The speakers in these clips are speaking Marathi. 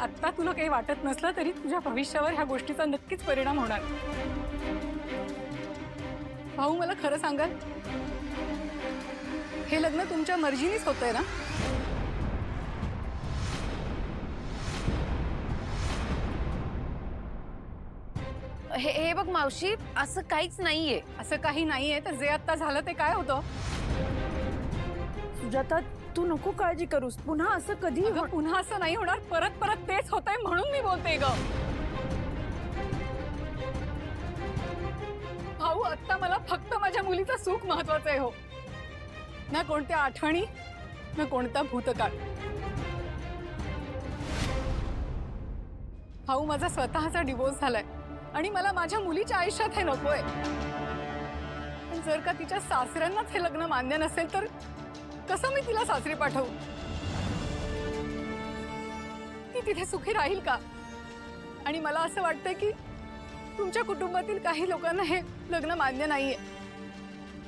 आत्ता तुला काही वाटत नसलं तरी तुझ्या भविष्यावर ह्या गोष्टीचा नक्कीच परिणाम होणार। भाऊ, मला खरं सांगाल, हे लग्न तुमच्या मर्जीनेच होतंय ना? हे बघ मावशी, असं काहीच नाहीये। असं काही नाहीये तर जे आता झालं ते काय होतं? सुजाता, तू नको काळजी करूस, पुन्हा असं कधी अगं, पुन्हा असं नाही होणार, परत परत तेच होतंय म्हणून मी बोलते ग। भाऊ, आता मला फक्त माझ्या मुलीचं सुख महत्वाचं आहे, हो ना कोणत्या आठवणी, ना कोणता भूतकाळ। भाऊ, माझा स्वतःचा डिवोर्स झालाय आणि मला माझ्या मुलीच्या आयुष्यात हे नकोय। पण जर का तिच्या सासऱ्यांनाच हे लग्न मान्य नसेल तर कसं मी तिला सासरी पाठवू? ती तिथे सुखी राहील का? आणि मला असं वाटतंय की तुमच्या कुटुंबातील काही लोकांना हे लग्न मान्य नाहीये।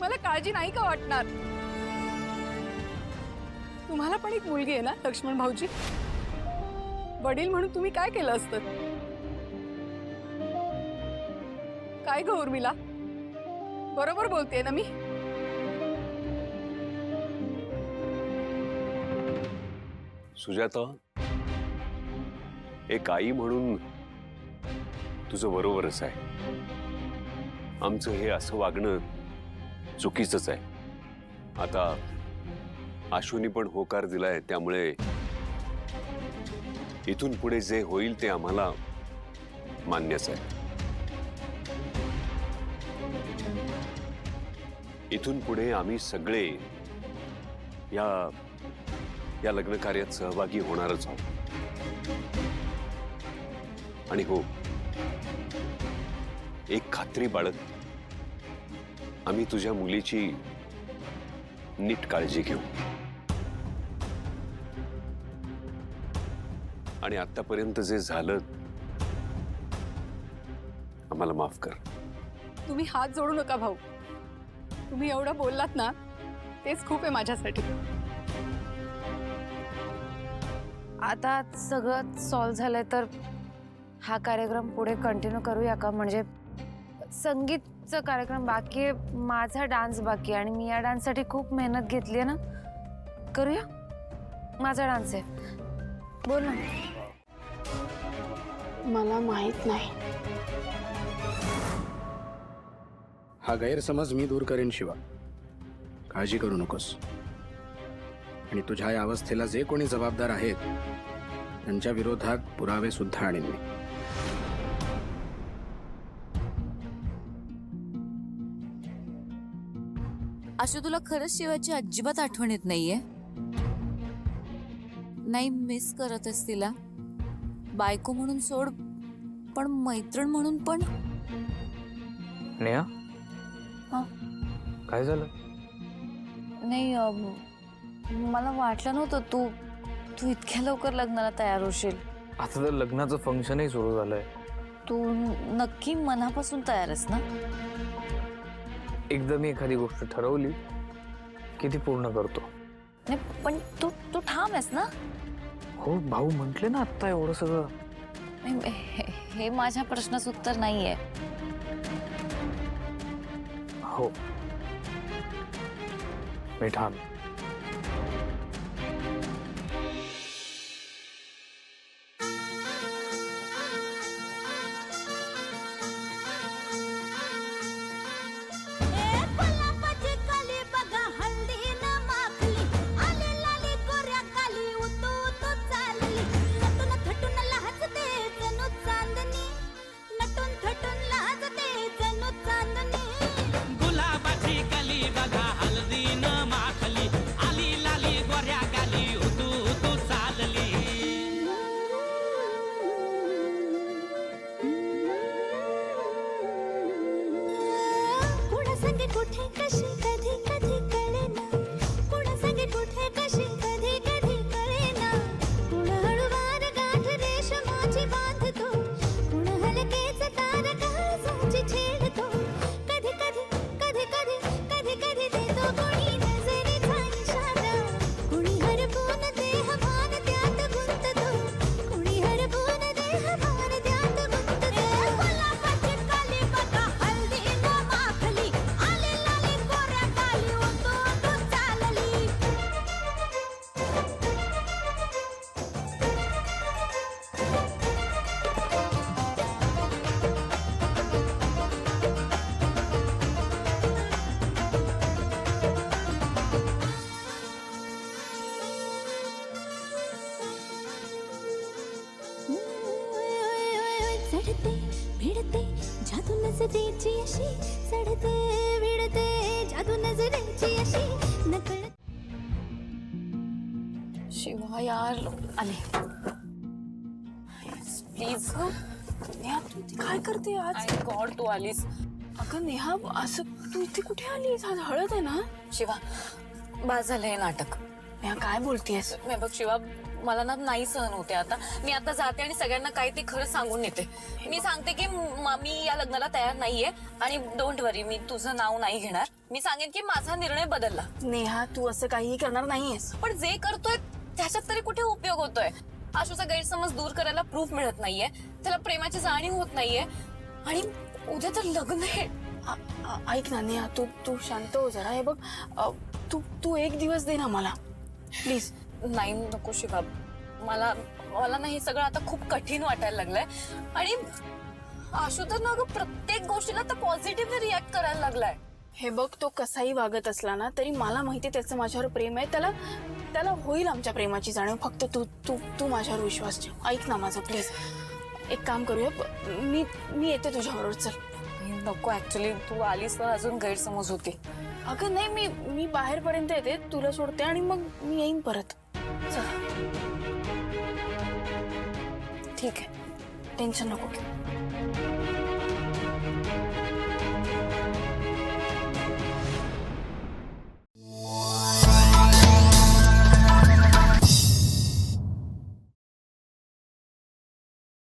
मला काळजी नाही का वाटणार? तुम्हाला पण एक मुलगी आहे ना लक्ष्मण भाऊजी? वडील म्हणून तुम्ही काय केलं असतं? काय ग उर्मिला, बरोबर बोलतेय ना मी? सुजाता, एक आई म्हणून तुझं बरोबरच आहे। आमचं हे असं वागणं चुकीचंच आहे। आता आशूनी पण होकार दिलाय, त्यामुळे इथून पुढे जे होईल ते आम्हाला मान्यच आहे। इथून पुढे आम्ही सगळे या लग्न कार्यात सहभागी होणारच आहोत। आणि हो, एक खात्री बाळग, आम्ही तुझ्या मुलीची नीट काळजी घेऊ। आणि आतापर्यंत जे झालं, आम्हाला माफ कर। तुम्ही हात जोडू नका भाऊ, तुम्ही एवढं बोललात ना तेच खूप आहे माझ्यासाठी। आता सगळं सॉल्व झालंय तर हा कार्यक्रम पुढे कंटिन्यू करूया का? म्हणजे संगीतचा कार्यक्रम बाकी आहे, माझा डान्स बाकी आहे, आणि मी या डान्ससाठी खूप मेहनत घेतली आहे ना। करूया? माझा डान्स आहे, बोल ना। मला माहित नाही। हा गैरसमज मी दूर करेन शिवा, काळजी करू नकोस। आणि तुझ्या या अवस्थेला जे कोणी जबाबदार आहेत त्यांच्या विरोधात पुरावे सुद्धा आणीन मी। आशू, तुला खरंच शिवाची अजिबात आठवण येत नाहीये? नाही मिस करतेस तिला? बायको म्हणून सोड, पण मैत्रीण म्हणून पण? नेहा, हा? काय झालं? नाही, मला वाटलं नव्हतं तू इतक्या लवकर लग्नाला तयार होशील। आता तर लग्नाचं फंक्शनही सुरू झालंय। तू नक्की मनापासून तयार आहेस ना? एकदा मी एखादी गोष्ट ठरवली की ती पूर्ण करतो। नाही, पण तू ठाम आहेस ना? हो, भाऊ म्हटले ना आता एवढं सगळं। नाही, हे माझ्या प्रश्नाचं उत्तर नाहीये। हो, मी ठाम। गुलाबाची कली बघा हल्दी न माखली नजरेची अशी चढते विडते जादू नजरेची अशी नकळत शिवा यार आले प्लीज नेहा तू इथे काय करते आज आय गॉड तू आलीस. अगं नेहा असं तू इथे कुठे आलीस आज हळद आहे ना शिवा बास झालं हे नाटक. नेहा काय बोलतेस मी बघ शिवा मला ना नाही सहन होते आता. मी आता जाते आणि सगळ्यांना काय ते खरं सांगून येते. मी सांगते की मी या लग्नाला तयार नाहीये आणि डोंट वरी मी तुझं नाव नाही घेणार. मी सांगेन की माझा निर्णय बदलला. नेहा तू असं काहीही करणार नाहीयेस पण जे करतोय त्याच्यात तरी कुठे उपयोग होतोय. आशूचा गैरसमज दूर करायला प्रूफ मिळत नाहीये. त्याला प्रेमाची जाणीव होत नाहीये आणि उद्या तर लग्न आहे. ऐक ना नेहा तू तू शांत हो जरा. हे बघ तू तू एक दिवस दे ना मला प्लीज. नाही नको शिवा मला मला ना हे सगळं आता खूप कठीण वाटायला लागलंय. आणि आशू तर ना गं प्रत्येक गोष्टीला तर पॉझिटिव्हली रिॲक्ट करायला लागलाय. हे बघ तो कसाही वागत असला ना तरी मला माहिती त्याचं माझ्यावर प्रेम आहे. त्याला त्याला होईल आमच्या प्रेमाची जाणीव. फक्त तू तू तू माझ्यावर विश्वास ठेव. ऐक ना माझं प्लीज. एक काम करूया मी येते तुझ्याबरोबर. चल. नको ऍक्च्युली तू आलीस तर अजून गैरसमज होते. अगं नाही मी बाहेरपर्यंत येते तुला सोडते आणि मग मी येईन परत. चल ठीक आहे टेन्शन नको घेऊ.